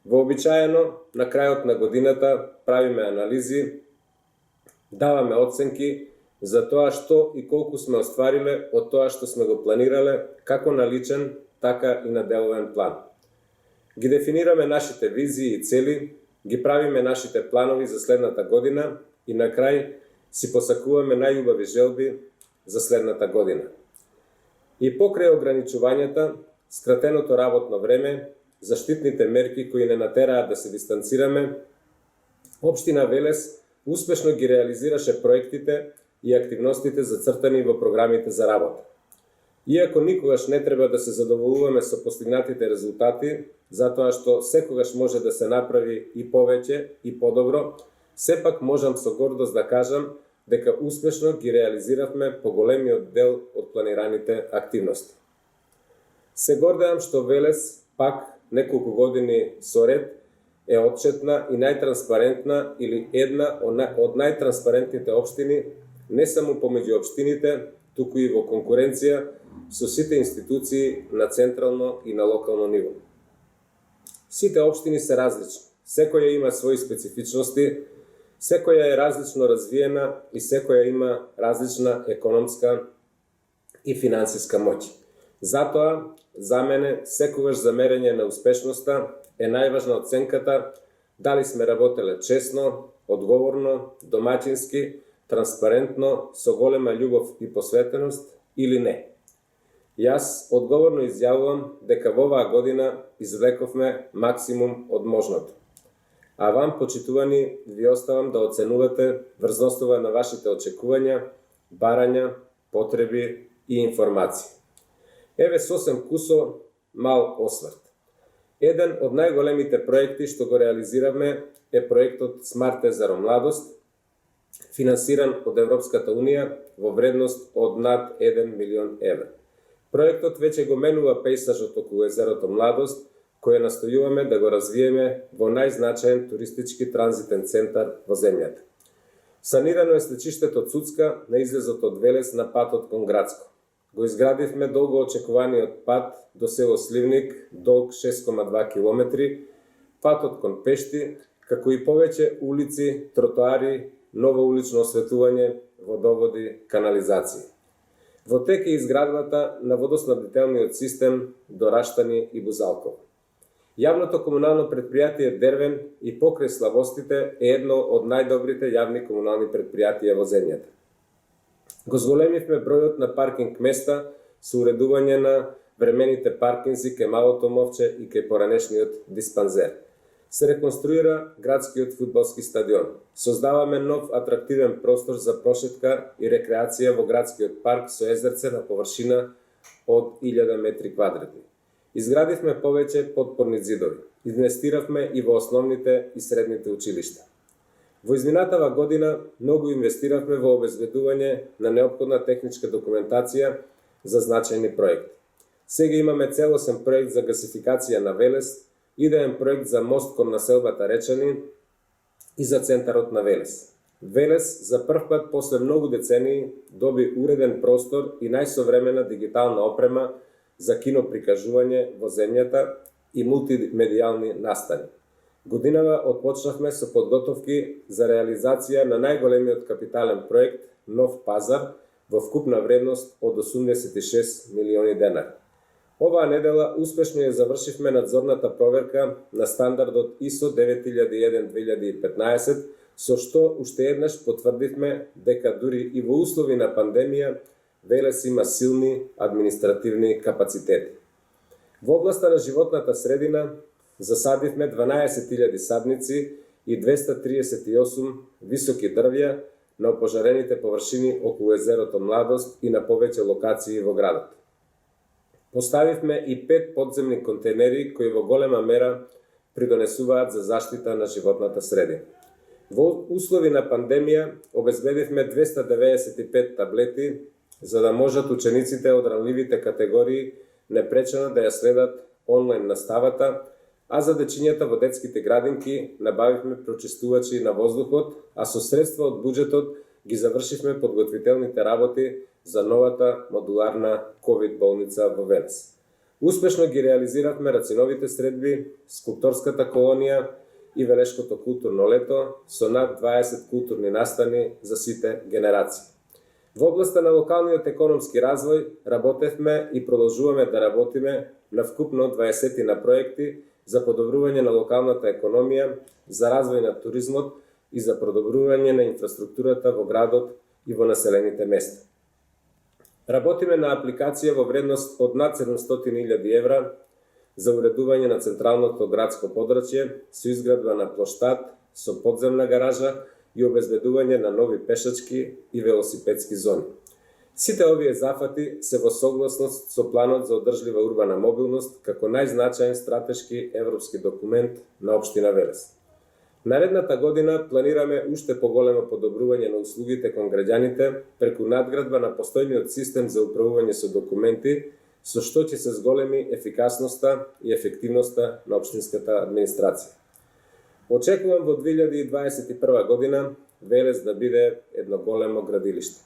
Вообичаено, на крајот на годината правиме анализи, даваме оценки за тоа што и колку сме оствариле од тоа што сме го планирале, како на личен, така и на деловен план. Ги дефинираме нашите визии и цели, ги правиме нашите планови за следната година и на крај си посакуваме најубави желби за следната година. И покрај ограничувањата, скратеното работно време, заштитните мерки кои не натераат да се дистанцираме, Општина Велес успешно ги реализираше проектите и активностите зацртани во програмите за работа. Иако никогаш не треба да се задоволуваме со постигнатите резултати, затоа што секогаш може да се направи и повеќе и подобро, сепак можам со гордост да кажам дека успешно ги реализиравме поголемиот дел од планираните активности. Се гордеам што Велес пак неколку години со ред е отчетна и најтранспарентна или една од најтранспарентните општини не само помеѓу општините, туку и во конкуренција со сите институции на централно и на локално ниво. Сите општини се различни, секоја има своји специфичности, секоја е различно развиена и секоја има различна економска и финансиска моќ. Затоа, за мене, секогаш за мерење на успешноста е најважна оценката дали сме работеле честно, одговорно, домаќински, транспарентно, со голема љубов и посветеност или не. Јас одговорно изјавувам дека во оваа година извлековме максимум од можното. А вам, почитувани, ви оставам да оценувате врзностово на вашите очекувања, барања, потреби и информации. Еве сосем кусо мал осврт. Еден од најголемите проекти што го реализиравме е проектот Смарт езеро Младост, финансиран од Европската Унија во вредност од над 1 милион евра. Проектот веќе го менува пејзажот околу езерото Младост, кој настојуваме да го развиеме во најзначаен туристички транзитен центар во земјата. Санирано е стечиштето Цуцка на излезот од Велес на патот кон Градско. Го изградивме долго очекуваниот пат до село Сливник, долг 6,2 км, патот кон Пешти, како и повеќе улици, тротоари, ново улично осветување, водоводи, канализации. Во тек е изградбата на водоснабдителниот систем до Раштани и Бузалково. Јавното комунално предпријатие Дервен и покрај слабостите е едно од најдобрите јавни комунални предпријатија во земјата. Го зголемивме бројот на паркинг места со уредување на времените паркинзи кај Малото Мовче и кај поранешниот диспанзер. Се реконструира градскиот фудбалски стадион. Создаваме нов атрактивен простор за прошетка и рекреација во градскиот парк со езерце на површина од 1000 метри квадратни. Изградивме повеќе подпорни ѕидови. Инвестиравме и во основните и средните училишта. Во изминатава година многу инвестиравме во обезбедување на неопходна техничка документација за значајни проекти. Сега имаме целосен проект за гасификација на Велес, идеен проект за мост кон населбата Речани и за центарот на Велес. Велес за прв пат после многу децении доби уреден простор и најсовремена дигитална опрема за киноприкажување во земјата и мултимедијални настани. Годинава отпочнавме со подготовки за реализација на најголемиот капитален проект Нов пазар во вкупна вредност од 86 милиони денари. Оваа недела успешно ја завршивме надзорната проверка на стандардот ISO 9001-2015, со што уште еднаш потврдивме дека дури и во услови на пандемија Велес има силни административни капацитети. Во областа на животната средина засадивме 12.000 садници и 238 високи дрвја на опожарените површини околу езерото Младост и на повеќе локации во градот. Поставивме и 5 подземни контейнери кои во голема мера придонесуваат за заштита на животната средина. Во услови на пандемија обезбедивме 295 таблети за да можат учениците од ранливите категории непречено да ја следат онлайн наставата, а за дечињата во детските градинки набавивме прочистувачи на воздухот, а со средства од буџетот ги завршивме подготвителните работи за новата модуларна ковид болница во Велес. Успешно ги реализиравме рациновите средби, скулпторската колонија и Велешкото културно лето со над 20 културни настани за сите генерации. Во областа на локалниот економски развој работевме и продолжуваме да работиме на вкупно 20 на проекти за подобрување на локалната економија, за развој на туризмот и за подобрување на инфраструктурата во градот и во населените места. Работиме на апликација во вредност од над 700.000 евра за уредување на централното градско подрачје со изградба на плоштад со подземна гаража и обезбедување на нови пешачки и велосипедски зони. Сите овие зафати се во согласност со планот за одржлива урбана мобилност како најзначаен стратешки европски документ на општина Велес. Наредната година планираме уште поголемо подобрување на услугите кон граѓаните преку надградба на постојниот систем за управување со документи, со што ќе се зголеми ефикасноста и ефективноста на општинската администрација. Очекувам во 2021 година Велес да биде едно големо градилиште.